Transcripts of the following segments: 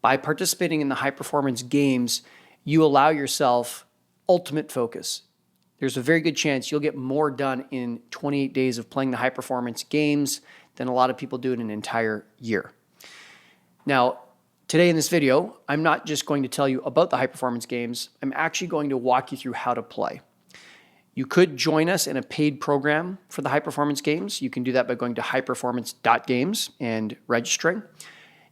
By participating in the high performance games, you allow yourself ultimate focus. There's a very good chance you'll get more done in 28 days of playing the high performance games than a lot of people do in an entire year. Now, today in this video, I'm not just going to tell you about the high performance games, I'm actually going to walk you through how to play. You could join us in a paid program for the high performance games. You can do that by going to highperformance.games and registering.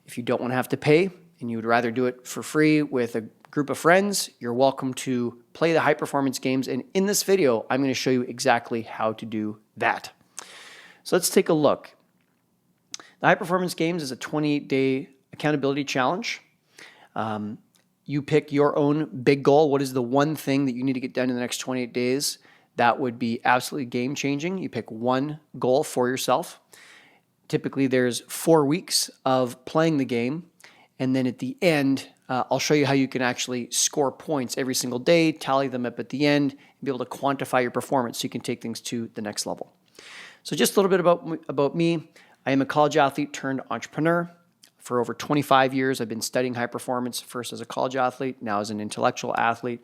If you don't want to have to pay and you would rather do it for free with a group of friends, you're welcome to play the high performance games. And in this video, I'm going to show you exactly how to do that. So let's take a look. The high performance games is a 28-day accountability challenge. You pick your own big goal. What is the one thing that you need to get done in the next 28 days that would be absolutely game changing? You pick one goal for yourself. Typically there's 4 weeks of playing the game. And then at the end, I'll show you how you can actually score points every single day, tally them up at the end, and be able to quantify your performance so you can take things to the next level. So just a little bit about me. I am a college athlete turned entrepreneur. For over 25 years, I've been studying high performance, first as a college athlete, now as an intellectual athlete.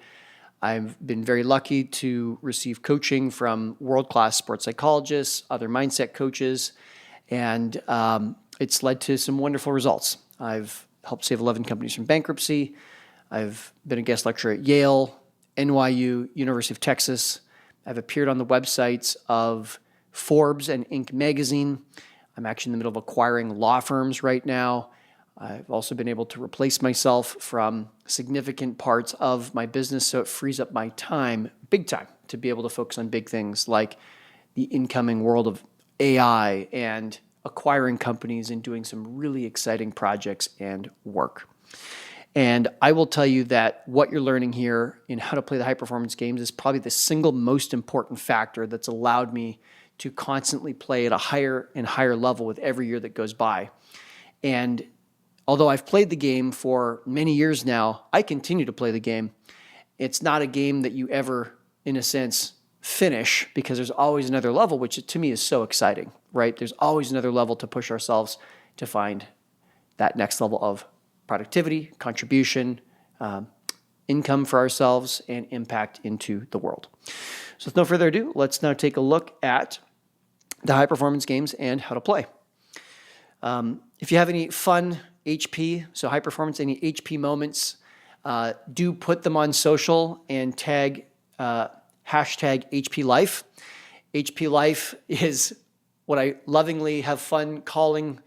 I've been very lucky to receive coaching from world-class sports psychologists, other mindset coaches, and it's led to some wonderful results. I've helped save 11 companies from bankruptcy. I've been a guest lecturer at Yale, NYU, University of Texas. I've appeared on the websites of Forbes and Inc. magazine. I'm actually in the middle of acquiring law firms right now. I've also been able to replace myself from significant parts of my business, so it frees up my time, big time, to be able to focus on big things like the incoming world of AI and acquiring companies and doing some really exciting projects and work. And I will tell you that what you're learning here in how to play the high performance games is probably the single most important factor that's allowed me to constantly play at a higher and higher level with every year that goes by. And although I've played the game for many years now, I continue to play the game. It's not a game that you ever, in a sense, finish, because there's always another level, which to me is so exciting, right? There's always another level to push ourselves to find that next level of productivity, contribution, income for ourselves, and impact into the world. So with no further ado, let's now take a look at the high performance games and how to play. If you have any fun HP, so high performance, any HP moments, do put them on social and tag hashtag HP Life. HP Life is what I lovingly have fun calling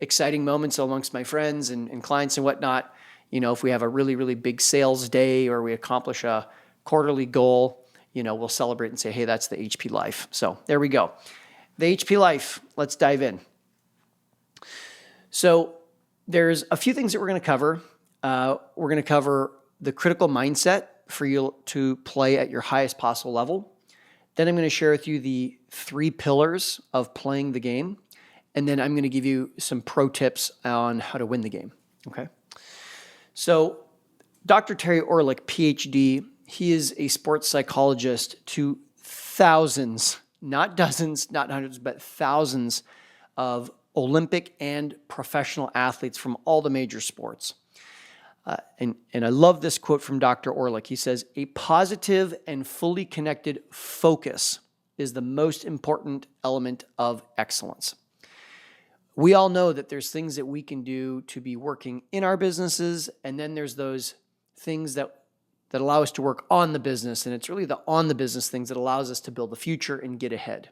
exciting moments amongst my friends and clients and whatnot. You know, if we have a really, really big sales day or we accomplish a quarterly goal, you know, we'll celebrate and say, hey, that's the HP Life. So there we go. The HP Life, let's dive in. So there's a few things that we're going to cover. We're going to cover the critical mindset for you to play at your highest possible level. Then I'm going to share with you the 3 pillars of playing the game. And then I'm going to give you some pro tips on how to win the game. Okay. So Dr. Terry Orlick, PhD, he is a sports psychologist to thousands, not dozens, not hundreds, but thousands of Olympic and professional athletes from all the major sports. And I love this quote from Dr. Orlick. He says, "A positive and fully connected focus is the most important element of excellence." We all know that there's things that we can do to be working in our businesses, and then there's those things that allow us to work on the business, and it's really the on the business things that allows us to build the future and get ahead.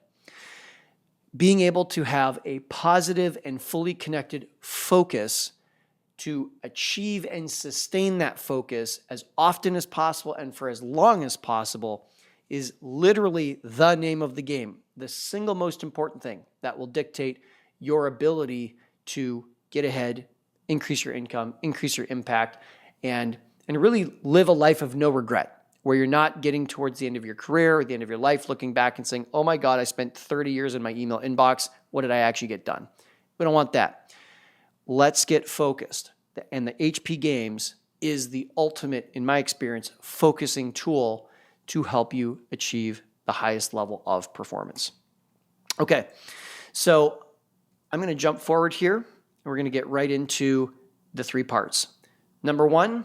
Being able to have a positive and fully connected focus to achieve and sustain that focus as often as possible and for as long as possible is literally the name of the game, the single most important thing that will dictate your ability to get ahead, increase your income, increase your impact, and really live a life of no regret, where you're not getting towards the end of your career or the end of your life looking back and saying, oh my God, I spent 30 years in my email inbox. What did I actually get done? We don't want that. Let's get focused. And the HP Games is the ultimate, in my experience, focusing tool to help you achieve the highest level of performance. Okay, so I'm going to jump forward here, and we're going to get right into the 3 parts. Number one,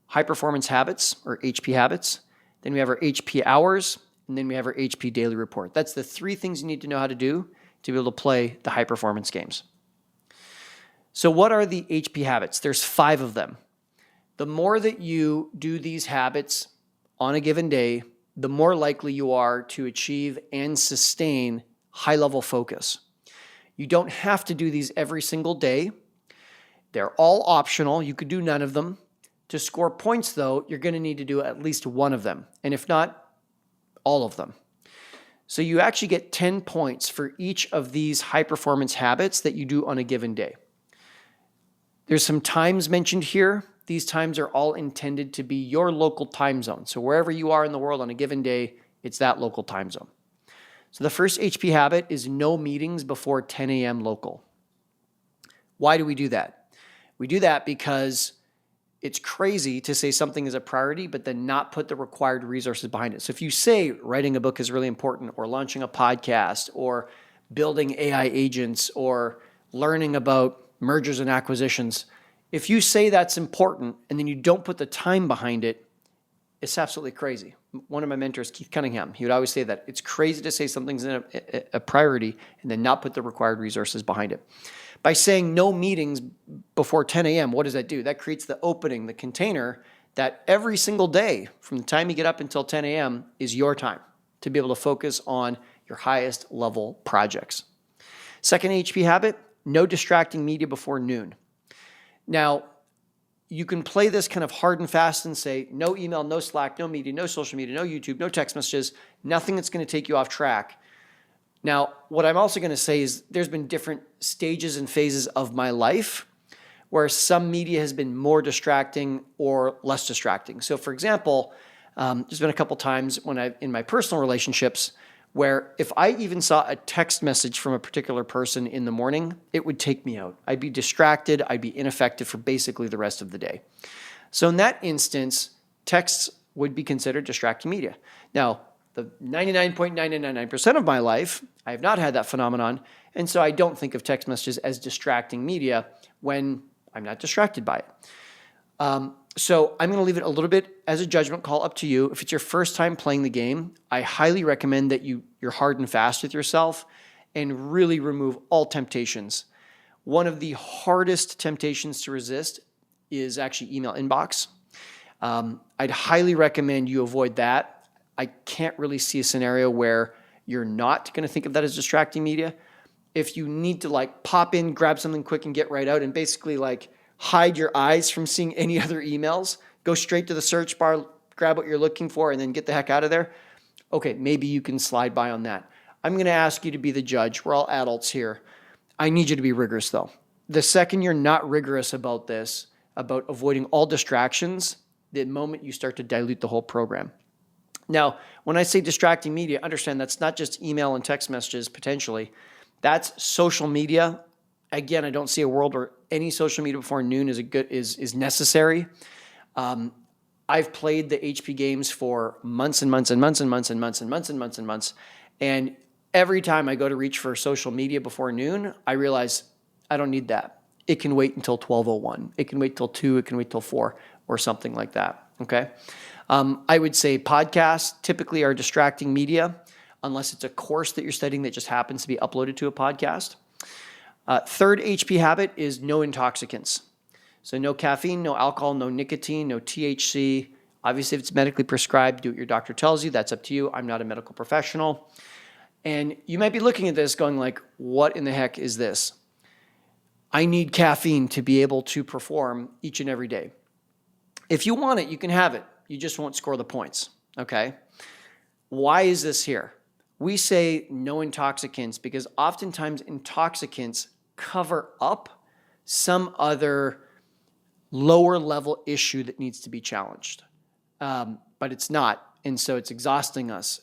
high performance habits or HP habits. Then we have our HP hours, and then we have our HP daily report. That's the 3 things you need to know how to do to be able to play the high performance games. So what are the HP habits? There's 5 of them. The more that you do these habits on a given day, the more likely you are to achieve and sustain high-level focus. You don't have to do these every single day. They're all optional. You could do none of them. To score points, though, you're going to need to do at least one of them, and if not, all of them. So you actually get 10 points for each of these high-performance habits that you do on a given day. There's some times mentioned here. These times are all intended to be your local time zone. So wherever you are in the world on a given day, it's that local time zone. So the first HP habit is no meetings before 10 a.m. local. Why do we do that? We do that because it's crazy to say something is a priority, but then not put the required resources behind it. So if you say writing a book is really important, or launching a podcast, or building AI agents, or learning about mergers and acquisitions, if you say that's important and then you don't put the time behind it, it's absolutely crazy. One of my mentors, Keith Cunningham, he would always say that it's crazy to say something's a priority and then not put the required resources behind it. By saying no meetings before 10 a.m., what does that do? That creates the opening, the container that every single day from the time you get up until 10 a.m. is your time to be able to focus on your highest level projects. Second HP habit, no distracting media before noon. Now, you can play this kind of hard and fast and say no email, no Slack, no media, no social media, no YouTube, no text messages, nothing that's going to take you off track. Now, what I'm also going to say is there's been different stages and phases of my life where some media has been more distracting or less distracting. So for example, there's been a couple times when in my personal relationships where if I even saw a text message from a particular person in the morning, it would take me out. I'd be distracted. I'd be ineffective for basically the rest of the day. So in that instance, texts would be considered distracting media. Now, the 99.999% of my life, I have not had that phenomenon, and so I don't think of text messages as distracting media when I'm not distracted by it. So I'm going to leave it a little bit as a judgment call, up to you. If it's your first time playing the game, I highly recommend that you're hard and fast with yourself and really remove all temptations. One of the hardest temptations to resist is actually email inbox. I'd highly recommend you avoid that. I can't really see a scenario where you're not going to think of that as distracting media. If you need to like pop in, grab something quick and get right out and basically like hide your eyes from seeing any other emails, go straight to the search bar, grab what you're looking for, and then get the heck out of there. Okay, maybe you can slide by on that. I'm going to ask you to be the judge. We're all adults here. I need you to be rigorous, though. The second you're not rigorous about this, about avoiding all distractions, the moment you start to dilute the whole program. Now, when I say distracting media, understand that's not just email and text messages potentially. That's social media. Again, I don't see a world where any social media before noon is necessary. I've played the HP games for months and months and months and months and months and months and months and months. And every time I go to reach for social media before noon, I realize I don't need that. It can wait until 12:01. It can wait till 2. It can wait till 4 or something like that. Okay. I would say podcasts typically are distracting media unless it's a course that you're studying that just happens to be uploaded to a podcast. Third HP habit is no intoxicants. So no caffeine, no alcohol, no nicotine, no THC. Obviously, if it's medically prescribed, do what your doctor tells you. That's up to you. I'm not a medical professional. And you might be looking at this going like, what in the heck is this? I need caffeine to be able to perform each and every day. If you want it, you can have it. You just won't score the points, okay? Why is this here? We say no intoxicants because oftentimes intoxicants cover up some other lower level issue that needs to be challenged. But it's not. And so it's exhausting us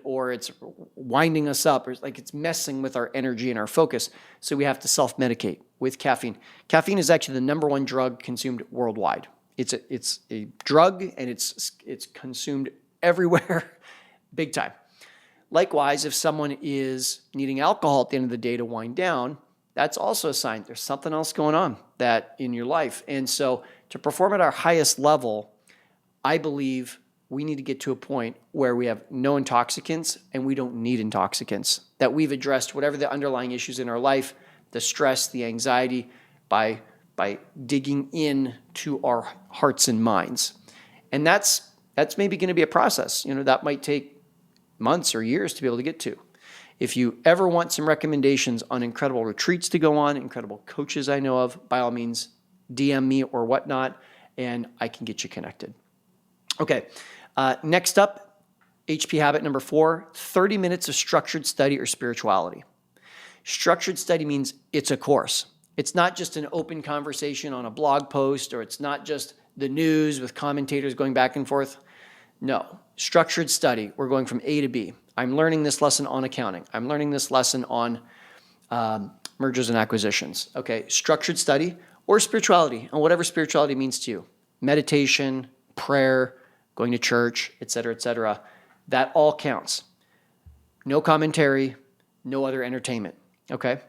or it's winding us up, or it's messing with our energy and our focus. So we have to self-medicate with caffeine. Caffeine is actually the number one drug consumed worldwide. It's a drug and it's consumed everywhere big time. Likewise, if someone is needing alcohol at the end of the day to wind down, that's also a sign there's something else going on that in your life. And so to perform at our highest level, I believe we need to get to a point where we have no intoxicants and we don't need intoxicants, that we've addressed whatever the underlying issues in our life, the stress, the anxiety, by digging in to our hearts and minds. And that's maybe going to be a process. That might take months or years to be able to get to. If you ever want some recommendations on incredible retreats to go on, incredible coaches I know of, by all means, DM me or whatnot, and I can get you connected. Okay, next up, HP habit number 4, 30 minutes of structured study or spirituality. Structured study means it's a course. It's not just an open conversation on a blog post, or it's not just the news with commentators going back and forth. No, structured study. We're going from A to B. I'm learning this lesson on accounting. I'm learning this lesson on mergers and acquisitions. Okay, structured study or spirituality, and whatever spirituality means to you. Meditation, prayer, going to church, etc., that all counts. No commentary, no other entertainment. Okay.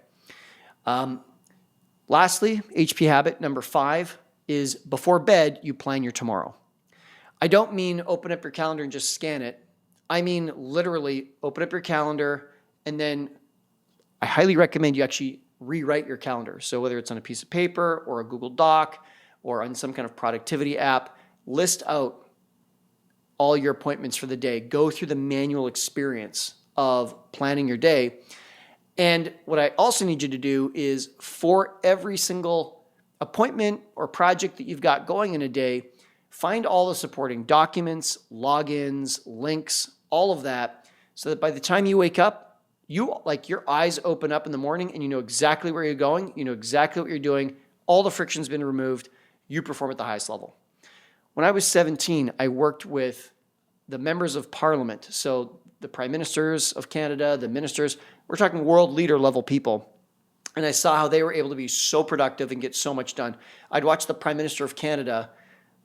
Lastly, HP habit number 5 is before bed, you plan your tomorrow. I don't mean open up your calendar and just scan it. I mean literally open up your calendar, and then I highly recommend you actually rewrite your calendar. So whether it's on a piece of paper or a Google Doc or on some kind of productivity app, list out all your appointments for the day. Go through the manual experience of planning your day. And what I also need you to do is, for every single appointment or project that you've got going in a day, find all the supporting documents, logins, links, all of that, so that by the time you wake up, your eyes open up in the morning and you know exactly where you're going, you know exactly what you're doing, all the friction's been removed, you perform at the highest level. When I was 17, I worked with the members of parliament, so the prime ministers of Canada, the ministers, we're talking world leader level people. And I saw how they were able to be so productive and get so much done. I'd watch the Prime Minister of Canada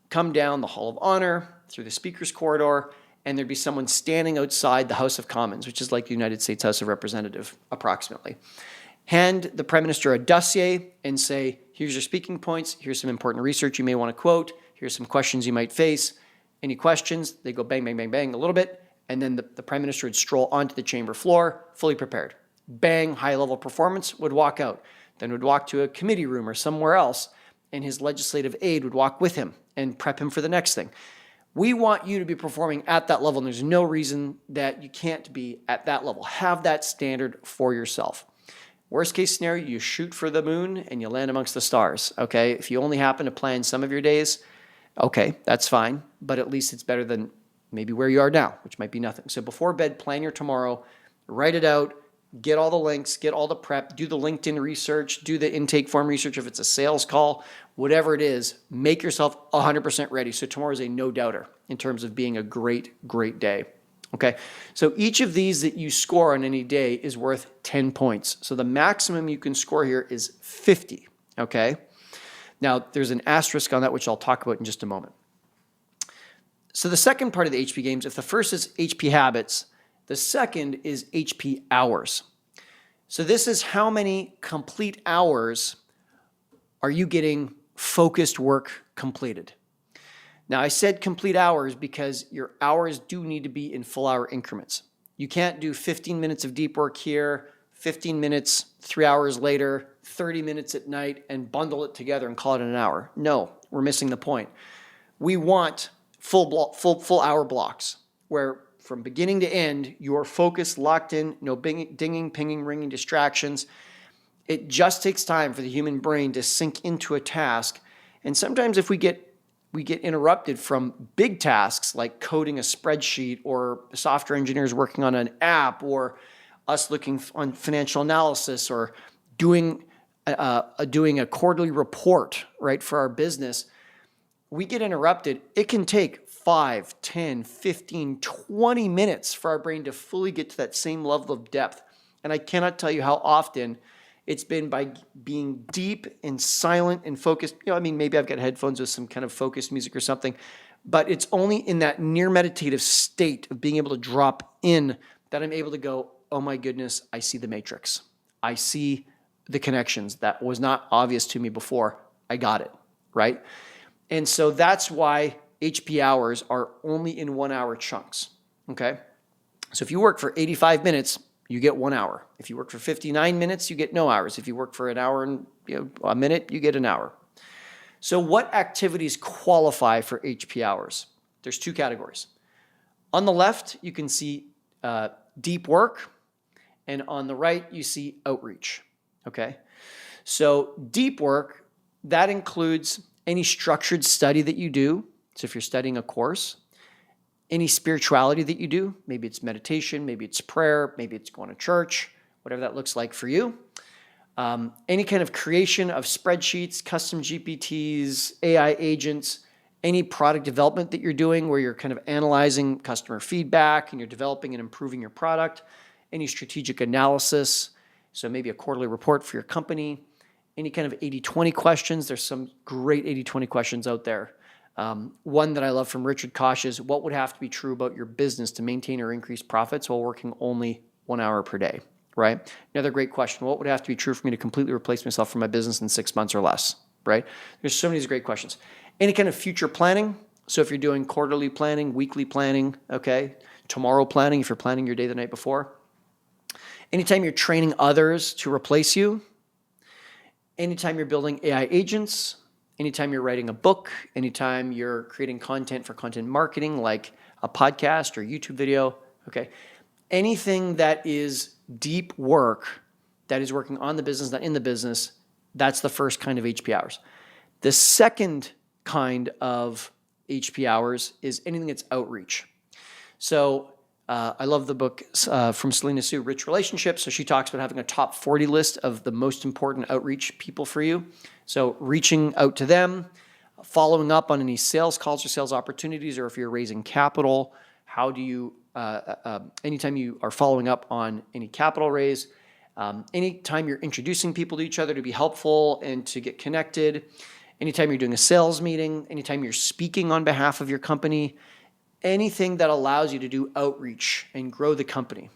come down the Hall of Honor through the Speaker's Corridor, and there'd be someone standing outside the House of Commons, which is like the United States House of Representatives, approximately. Hand the Prime Minister a dossier and say, here's your speaking points, here's some important research you may want to quote, here's some questions you might face. Any questions? They go bang, bang, bang, bang a little bit, and then the Prime Minister would stroll onto the chamber floor, fully prepared. Bang, high-level performance, would walk out. Then would walk to a committee room or somewhere else, and his legislative aide would walk with him and prep him for the next thing. We want you to be performing at that level, and there's no reason that you can't be at that level. Have that standard for yourself. Worst case scenario, you shoot for the moon and you land amongst the stars, okay? If you only happen to plan some of your days, okay, that's fine, but at least it's better than maybe where you are now, which might be nothing. So before bed, plan your tomorrow, write it out, get all the links, get all the prep, do the LinkedIn research, do the intake form research if it's a sales call, whatever it is, make yourself 100% ready. So tomorrow is a no-doubter in terms of being a great, great day. Okay, so each of these that you score on any day is worth 10 points. So the maximum you can score here is 50, okay? Now, there's an asterisk on that, which I'll talk about in just a moment. So the second part of the HP games, if the first is HP habits, the second is HP hours. So this is how many complete hours are you getting focused work completed. Now, I said complete hours because your hours do need to be in full hour increments. You can't do 15 minutes of deep work here, 15 minutes 3 hours later, 30 minutes at night, and bundle it together and call it an hour. No, we're missing the point. We want full hour blocks where from beginning to end, you're focused, locked in, no dinging, pinging, ringing distractions. It just takes time for the human brain to sink into a task. And sometimes if we get interrupted from big tasks like coding a spreadsheet or software engineers working on an app or us looking on financial analysis or doing a quarterly report, right, for our business, we get interrupted. It can take 5, 10, 15, 20 minutes for our brain to fully get to that same level of depth. And I cannot tell you how often it's been by being deep and silent and focused. Maybe I've got headphones with some kind of focused music or something, but it's only in that near meditative state of being able to drop in that I'm able to go, oh my goodness, I see the matrix. I see the connections. That was not obvious to me before. I got it, right? And so that's why HP hours are only in 1 hour chunks, okay? So if you work for 85 minutes, you get 1 hour. If you work for 59 minutes, you get no hours. If you work for an hour and a minute, you get an hour. So what activities qualify for HP hours? There's two categories. On the left, you can see deep work, and on the right, you see outreach, okay? So deep work, that includes any structured study that you do. So if you're studying a course, any spirituality that you do, maybe it's meditation, maybe it's prayer, maybe it's going to church, whatever that looks like for you. Any kind of creation of spreadsheets, custom GPTs, AI agents, any product development that you're doing where you're kind of analyzing customer feedback and you're developing and improving your product, any strategic analysis, so maybe a quarterly report for your company, any kind of 80-20 questions. There's some great 80-20 questions out there. One that I love from Richard Koch is, what would have to be true about your business to maintain or increase profits while working only 1 hour per day, right? Another great question, what would have to be true for me to completely replace myself from my business in 6 months or less, right? There's so many of these great questions. Any kind of future planning. So if you're doing quarterly planning, weekly planning, okay, tomorrow planning, if you're planning your day the night before. Anytime you're training others to replace you. Anytime you're building AI agents, anytime you're writing a book, anytime you're creating content for content marketing, like a podcast or YouTube video, okay? Anything that is deep work, that is working on the business, not in the business, that's the first kind of HP hours. The second kind of HP hours is anything that's outreach. So I love the book from Selena Soo, Rich Relationships. So she talks about having a top 40 list of the most important outreach people for you. So reaching out to them, following up on any sales calls or sales opportunities, or if you're raising capital, how do you, anytime you are following up on any capital raise, anytime you're introducing people to each other to be helpful and to get connected, anytime you're doing a sales meeting, anytime you're speaking on behalf of your company, anything that allows you to do outreach and grow the company.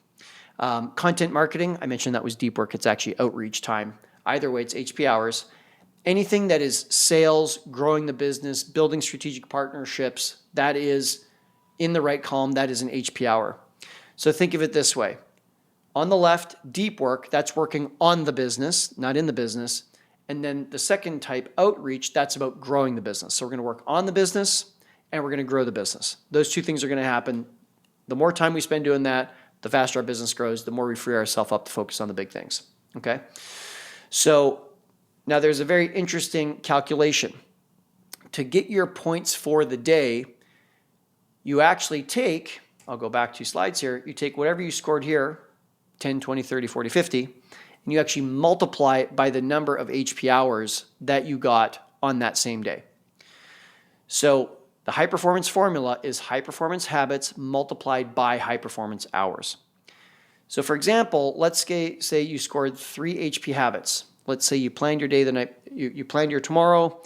Content marketing, I mentioned that was deep work. It's actually outreach time. Either way, it's HP hours. Anything that is sales, growing the business, building strategic partnerships, that is in the right column, that is an HP hour. So think of it this way. On the left, deep work, that's working on the business, not in the business. And then the second type, outreach, that's about growing the business. So we're going to work on the business and we're going to grow the business. Those two things are going to happen. The more time we spend doing that, the faster our business grows, the more we free ourselves up to focus on the big things, okay? So now there's a very interesting calculation. To get your points for the day, you actually take, I'll go back 2 slides here, you take whatever you scored here, 10, 20, 30, 40, 50, and you actually multiply it by the number of HP hours that you got on that same day. So the high performance formula is high performance habits multiplied by high performance hours. So for example, let's say you scored 3 HP habits. Let's say you planned your day the night, you planned your tomorrow.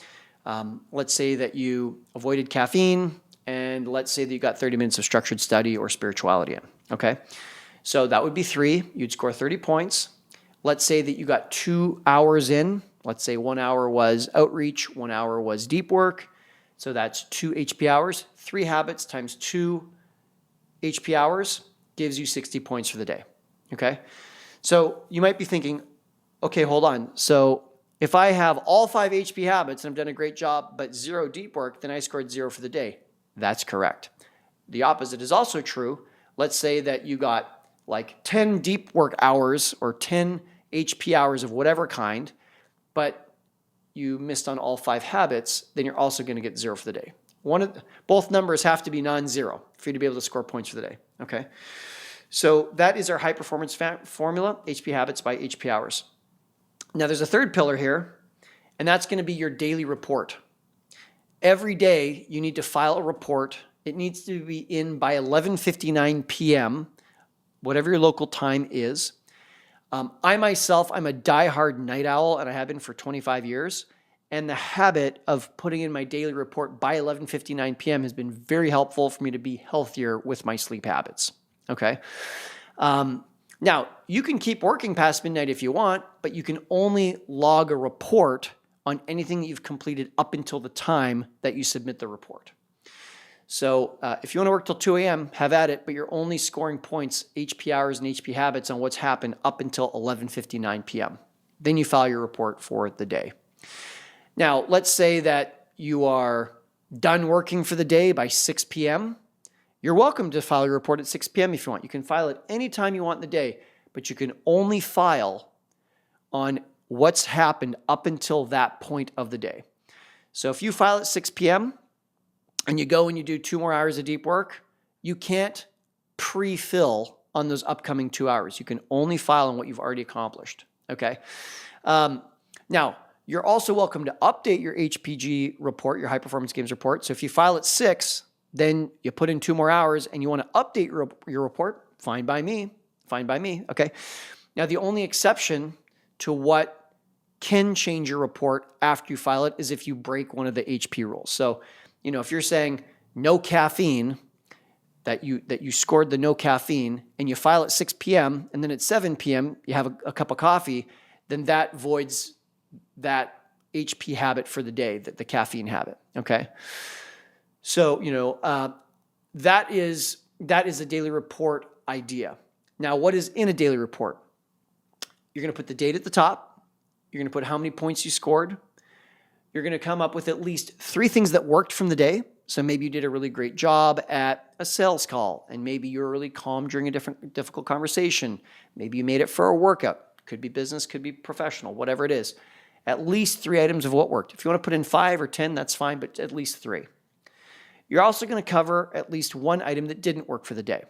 Let's say that you avoided caffeine, and let's say that you got 30 minutes of structured study or spirituality in, okay? So that would be 3, you'd score 30 points. Let's say that you got 2 hours in. Let's say 1 hour was outreach, 1 hour was deep work. So that's 2 HP hours. 3 habits times 2 HP hours gives you 60 points for the day, okay? So you might be thinking, okay, hold on. So if I have all 5 HP habits and I've done a great job, but 0 deep work, then I scored 0 for the day. That's correct. The opposite is also true. Let's say that you got like 10 deep work hours or 10 HP hours of whatever kind, but you missed on all 5 habits, then you're also going to get 0 for the day. Both numbers have to be non-zero for you to be able to score points for the day, okay? So that is our high performance formula, HP habits by HP hours. Now there's a third pillar here, and that's going to be your daily report. Every day you need to file a report. It needs to be in by 11:59 p.m., whatever your local time is. I myself, I'm a diehard night owl, and I have been for 25 years. And the habit of putting in my daily report by 11:59 p.m. has been very helpful for me to be healthier with my sleep habits, okay? Now, you can keep working past midnight if you want, but you can only log a report on anything that you've completed up until the time that you submit the report. So if you want to work till 2 a.m., have at it, but you're only scoring points, HP hours and HP habits on what's happened up until 11:59 p.m. Then you file your report for the day. Now, let's say that you are done working for the day by 6 p.m. You're welcome to file your report at 6 p.m. if you want. You can file it anytime you want in the day, but you can only file on what's happened up until that point of the day. So if you file at 6 p.m., and you go and you do 2 more hours of deep work, you can't pre-fill on those upcoming 2 hours. You can only file on what you've already accomplished, okay? Now, you're also welcome to update your HPG report, your high performance games report. So if you file at 6, then you put in 2 more hours and you want to update your report, fine by me, okay? Now, the only exception to what can change your report after you file it is if you break one of the HP rules. So, if you're saying no caffeine, that you scored the no caffeine, and you file at 6 p.m. and then at 7 p.m. you have a cup of coffee, then that voids that HP habit for the day, the caffeine habit. Okay, so that is a daily report idea. Now, what is in a daily report? You're going to put the date at the top. You're going to put how many points you scored. You're going to come up with at least 3 things that worked from the day. So maybe you did a really great job at a sales call, and maybe you were really calm during a difficult conversation. Maybe you made it for a workout. Could be business, could be professional, whatever it is. At least 3 items of what worked. If you want to put in 5 or 10, that's fine, but at least 3. You're also going to cover at least 1 item that didn't work for the day.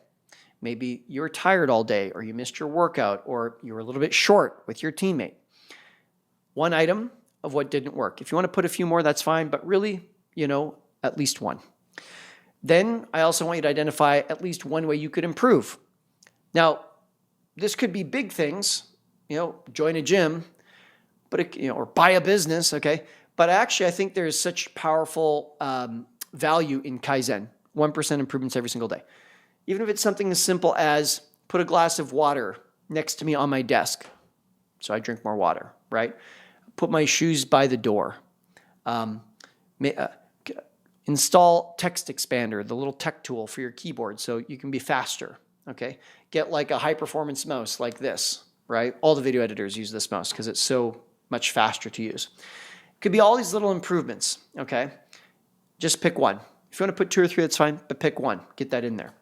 Maybe you were tired all day, or you missed your workout, or you were a little bit short with your teammate. 1 item of what didn't work. If you want to put a few more, that's fine, but really, at least 1. Then I also want you to identify at least 1 way you could improve. Now, this could be big things, join a gym, but or buy a business, okay? But actually, I think there's such powerful value in Kaizen, 1% improvements every single day. Even if it's something as simple as put a glass of water next to me on my desk, so I drink more water, right? Put my shoes by the door. Install Text Expander, the little tech tool for your keyboard, so you can be faster, okay? Get like a high-performance mouse like this, right? All the video editors use this mouse because it's so much faster to use. It could be all these little improvements, okay? Just pick one. If you want to put 2 or 3, that's fine, but pick one. Get that in there.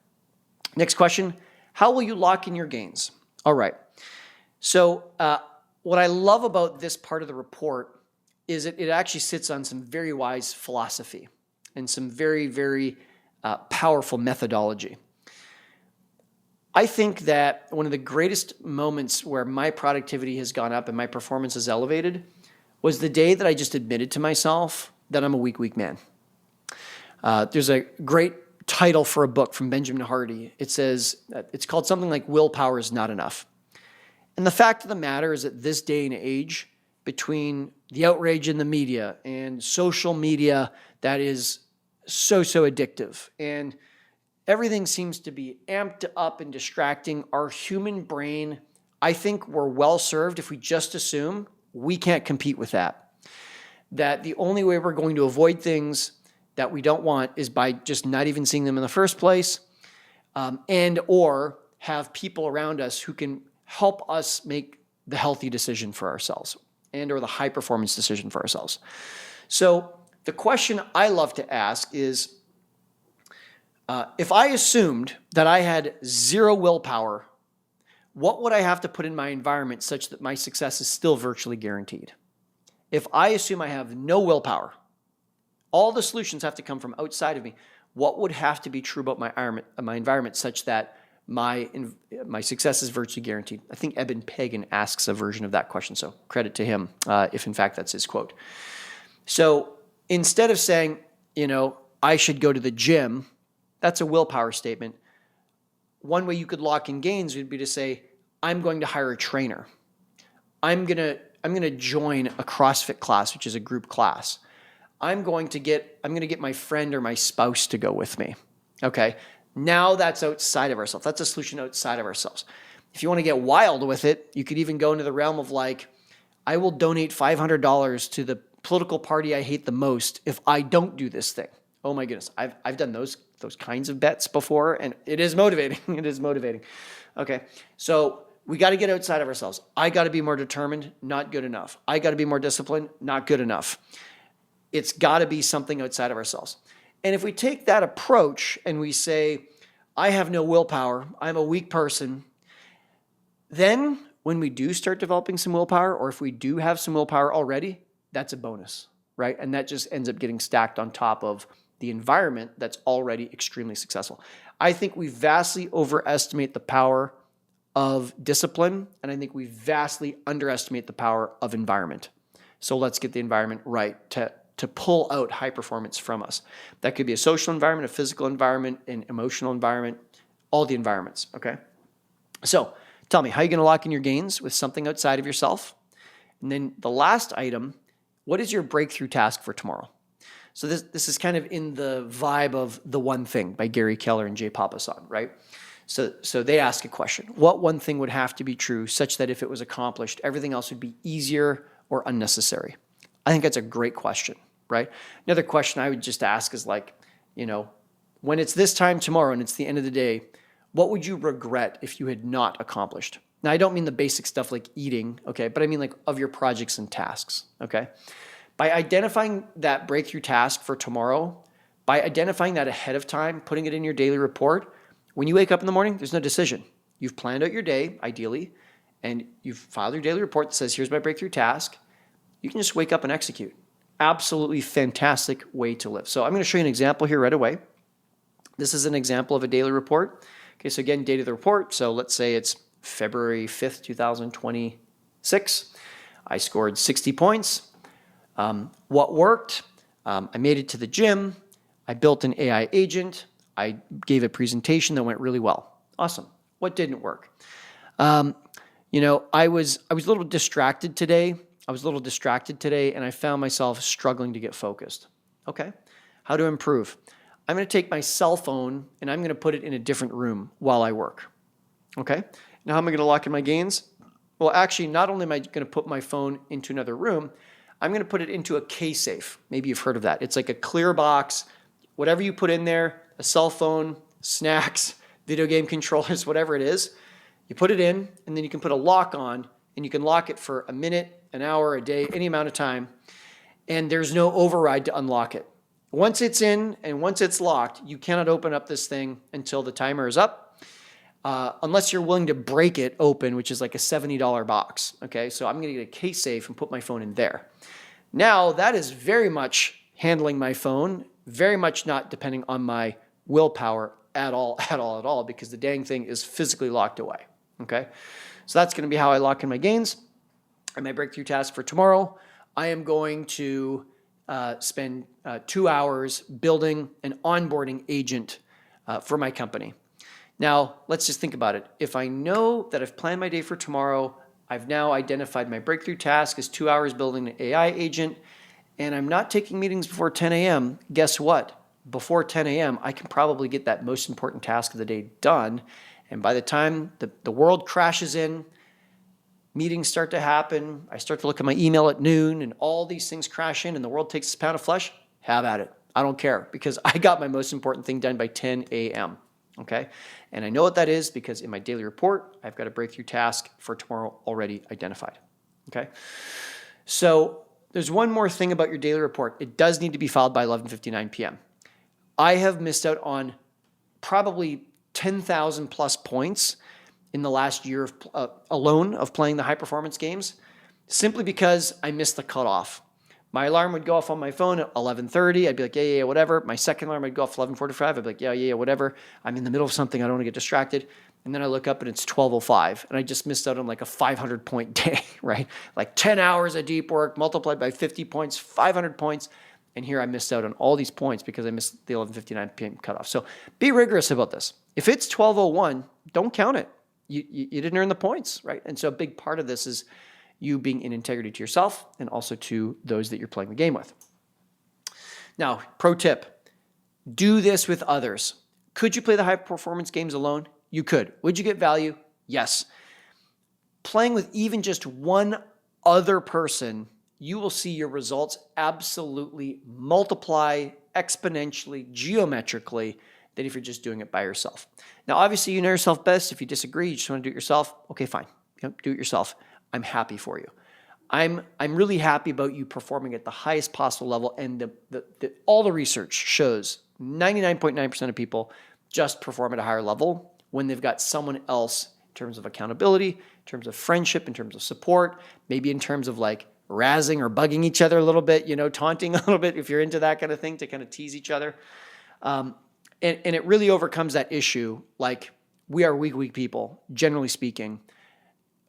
Next question, how will you lock in your gains? All right. So what I love about this part of the report is it actually sits on some very wise philosophy and some very, very powerful methodology. I think that one of the greatest moments where my productivity has gone up and my performance is elevated was the day that I just admitted to myself that I'm a weak man. There's a great title for a book from Benjamin Hardy. It says, it's called something like Willpower is Not Enough. And the fact of the matter is that this day and age, between the outrage in the media and social media that is so addictive, and everything seems to be amped up and distracting, our human brain, I think we're well served if we just assume we can't compete with that. That the only way we're going to avoid things that we don't want is by just not even seeing them in the first place, and or have people around us who can help us make the healthy decision for ourselves and or the high performance decision for ourselves. So the question I love to ask is, if I assumed that I had 0 willpower, what would I have to put in my environment such that my success is still virtually guaranteed? If I assume I have no willpower, all the solutions have to come from outside of me, what would have to be true about my environment such that my success is virtually guaranteed? I think Eben Pagan asks a version of that question, so credit to him if in fact that's his quote. So instead of saying, I should go to the gym, that's a willpower statement. One way you could lock in gains would be to say, I'm going to hire a trainer. I'm going to join a CrossFit class, which is a group class. I'm going to get my friend or my spouse to go with me. Okay? Now that's outside of ourselves. That's a solution outside of ourselves. If you want to get wild with it, you could even go into the realm of like, I will donate $500 to the political party I hate the most if I don't do this thing. Oh my goodness. I've done those kinds of bets before, and it is motivating. It is motivating. Okay. So we got to get outside of ourselves. I got to be more determined, not good enough. I got to be more disciplined, not good enough. It's got to be something outside of ourselves. And if we take that approach and we say, I have no willpower, I'm a weak person, then when we do start developing some willpower, or if we do have some willpower already, that's a bonus, right? And that just ends up getting stacked on top of the environment that's already extremely successful. I think we vastly overestimate the power of discipline, and I think we vastly underestimate the power of environment. So let's get the environment right to pull out high performance from us. That could be a social environment, a physical environment, an emotional environment, all the environments, okay? So tell me, how are you going to lock in your gains with something outside of yourself? And then the last item, what is your breakthrough task for tomorrow? So this is kind of in the vibe of The One Thing by Gary Keller and Jay Papasan, right? So they ask a question. What one thing would have to be true such that if it was accomplished, everything else would be easier or unnecessary? I think that's a great question, right? Another question I would just ask is like, when it's this time tomorrow and it's the end of the day, what would you regret if you had not accomplished? Now, I don't mean the basic stuff like eating, okay? But I mean like of your projects and tasks, okay? By identifying that breakthrough task for tomorrow, by identifying that ahead of time, putting it in your daily report, when you wake up in the morning, there's no decision. You've planned out your day, ideally, and you've filed your daily report that says, here's my breakthrough task. You can just wake up and execute. Absolutely fantastic way to live. So I'm going to show you an example here right away. This is an example of a daily report. Okay, so again, date of the report. So let's say it's February 5th, 2026. I scored 60 points. What worked? I made it to the gym. I built an AI agent. I gave a presentation that went really well. Awesome. What didn't work? I was a little distracted today. And I found myself struggling to get focused. Okay. How to improve? I'm going to take my cell phone and I'm going to put it in a different room while I work. Okay. Now, how am I going to lock in my gains? Well, actually, not only am I going to put my phone into another room, I'm going to put it into a K-Safe. Maybe you've heard of that. It's like a clear box. Whatever you put in there, a cell phone, snacks, video game controllers, whatever it is, you put it in, and then you can put a lock on, and you can lock it for a minute, an hour, a day, any amount of time, and there's no override to unlock it. Once it's in and once it's locked, you cannot open up this thing until the timer is up, unless you're willing to break it open, which is like a $70 box. Okay, so I'm going to get a K-Safe and put my phone in there. Now, that is very much handling my phone, very much not depending on my willpower at all, because the dang thing is physically locked away. Okay, so that's going to be how I lock in my gains. And my breakthrough task for tomorrow, I am going to spend 2 hours building an onboarding agent for my company. Now, let's just think about it. If I know that I've planned my day for tomorrow, I've now identified my breakthrough task as 2 hours building an AI agent, and I'm not taking meetings before 10 a.m., guess what? Before 10 a.m., I can probably get that most important task of the day done. And by the time the world crashes in, meetings start to happen, I start to look at my email at noon, and all these things crash in, and the world takes its pound of flesh, have at it. I don't care, because I got my most important thing done by 10 a.m., okay? And I know what that is because in my daily report, I've got a breakthrough task for tomorrow already identified, okay? So there's one more thing about your daily report. It does need to be filed by 11:59 p.m. I have missed out on probably 10,000 plus points in the last year alone of playing the high performance games, simply because I missed the cutoff. My alarm would go off on my phone at 11:30. I'd be like, yeah, whatever. My second alarm would go off 11:45. I'd be like, yeah, whatever. I'm in the middle of something. I don't want to get distracted. And then I look up and it's 12:05, and I just missed out on like a 500-point day, right? Like 10 hours of deep work multiplied by 50 points, 500 points. And here I missed out on all these points because I missed the 11:59 p.m. cutoff. So be rigorous about this. If it's 12:01, don't count it. You didn't earn the points, right? And so a big part of this is you being in integrity to yourself and also to those that you're playing the game with. Now, pro tip, do this with others. Could you play the high performance games alone? You could. Would you get value? Yes. playing with even just one other person, you will see your results absolutely multiply exponentially, geometrically, than if you're just doing it by yourself. Now, obviously, you know yourself best. If you disagree, you just want to do it yourself, okay, fine. Do it yourself. I'm happy for you. I'm really happy about you performing at the highest possible level, and all the research shows 99.9% of people just perform at a higher level when they've got someone else in terms of accountability, in terms of friendship, in terms of support, maybe in terms of like razzing or bugging each other a little bit, taunting a little bit if you're into that kind of thing, to kind of tease each other. And it really overcomes that issue. Like, we are weak people, generally speaking,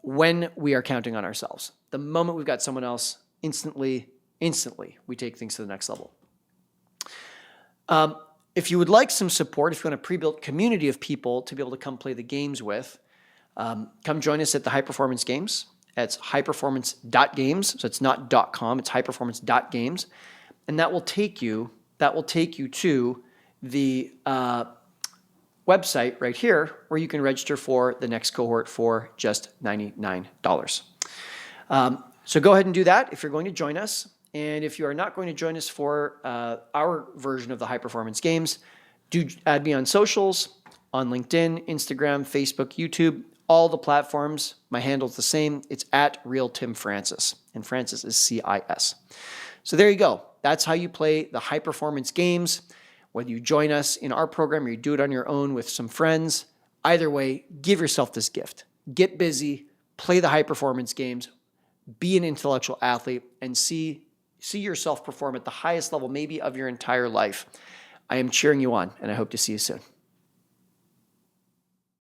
when we are counting on ourselves. The moment we've got someone else, instantly, we take things to the next level. If you would like some support, if you want a pre-built community of people to be able to come play the games with, come join us at the High Performance Games. It's highperformance.games. So it's not .com, it's highperformance.games. And that will take you to the website right here where you can register for the next cohort for just $99. So go ahead and do that if you're going to join us. And if you are not going to join us for our version of the High Performance Games, do add me on socials, on LinkedIn, Instagram, Facebook, YouTube, all the platforms. My handle's the same. It's at @RealTimFrancis, and Francis is CIS. So there you go. That's how you play the High Performance Games. Whether you join us in our program or you do it on your own with some friends, either way, give yourself this gift. Get busy, play the High Performance Games, be an intellectual athlete, and see yourself perform at the highest level maybe of your entire life. I am cheering you on, and I hope to see you soon.